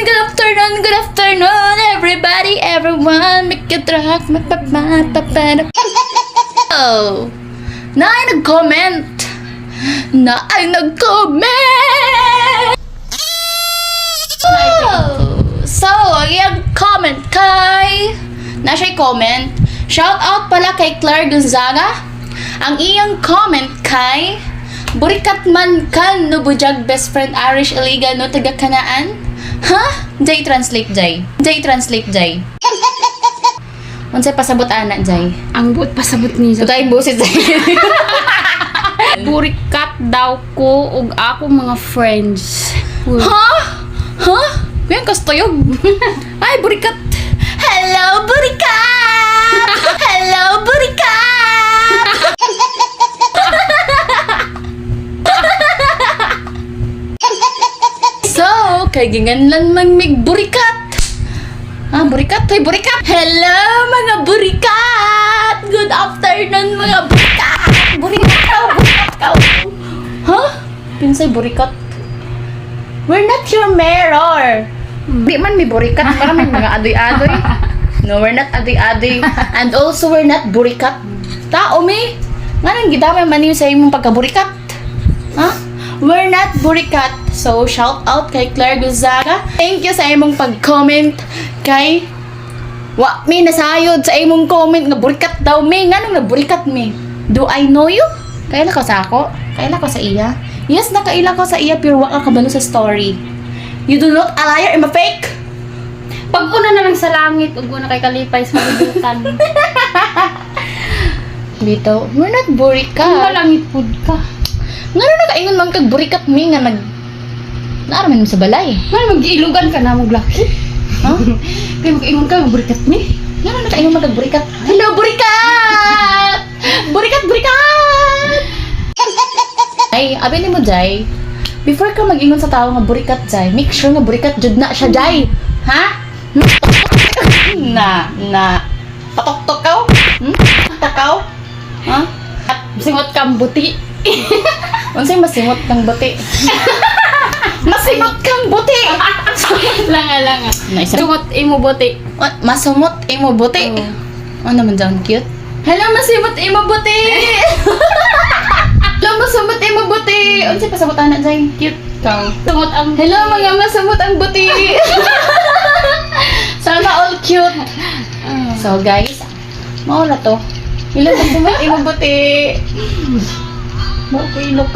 good afternoon, everybody, everyone. Make it rock, Oh, na ay nag-comment. Oh, so, yung comment kay... Na siya'y comment. Shout out pala kay Claire Gonzaga. Ang iyang comment kay... Burikat man kan no bujag best friend Irish Iliga no taga Kanaan. Ha? Jay translate Jay. Unsay pasabot ana Jay? Ang buot pasabot ni Tutay busit Jay. Burikat daw ko ug ako mga friends. Ha? Ha? Yan kastuyog. Ay burikat. Hello burikat. Hello burikat. So, kay ginganlan man mig burikat. Ah, burikat, hoy burikat. Hello mga burikat. Good afternoon mga burikat. Burikat ka. Ha? Pinsay burikat. We're not your mirror. Di man mi burikat, para may mga adoy-adoy. No, we're not adoy-adoy. And also we're not burikat. Tao mi. Nganong gidamay man niyo sa imong pagkaburikat? Ha? We're not burikat. So, shout out kay Claire Gonzaga. Thank you sa imong pag-comment kay wa mi nasayod sa imong comment nga burikat daw mi. Nganong naburikat mi? Do I know you? Kaila ko sa ako? Kaila ko sa iya? Yes, nakaila ko sa iya pero wa ka kabalo sa story. You do not a liar, I'm a fake. Pag una na lang sa langit ug una kay kalipay sa mabutan. Dito, we're not Ang burikat. malangit pud ka. Nga na nakaingon man kag burikat mi nga naaraman mo sa balay. Nga mag-iilugan ka na mo laki. Ha? Kaya mag-ingon ka burikat ni. Nga na nakaingon man kag burikat. Hello burikat! Burikat! Ay, abi ni mo Jay. Before ka mag-ingon sa tao nga burikat Jay, make sure nga burikat jud na siya Jay. Ha? Na. Patok-tok ka? Takaw? Ha? Singot kang buti. Unsay masimot kang buti? Masimot kang buti! Langa. Naisa. Sungot imo buti. Masumot imo buti. Ano naman dyan, cute? Hello, masimot imo buti! Hello, masumot imo buti! Unsay pasabot ana dyan, cute? Kang sungot ang Hello, mga masumot ang buti! Sana all cute! So, guys, mauna to. Hello, masumot imo buti! Mo ko ilok.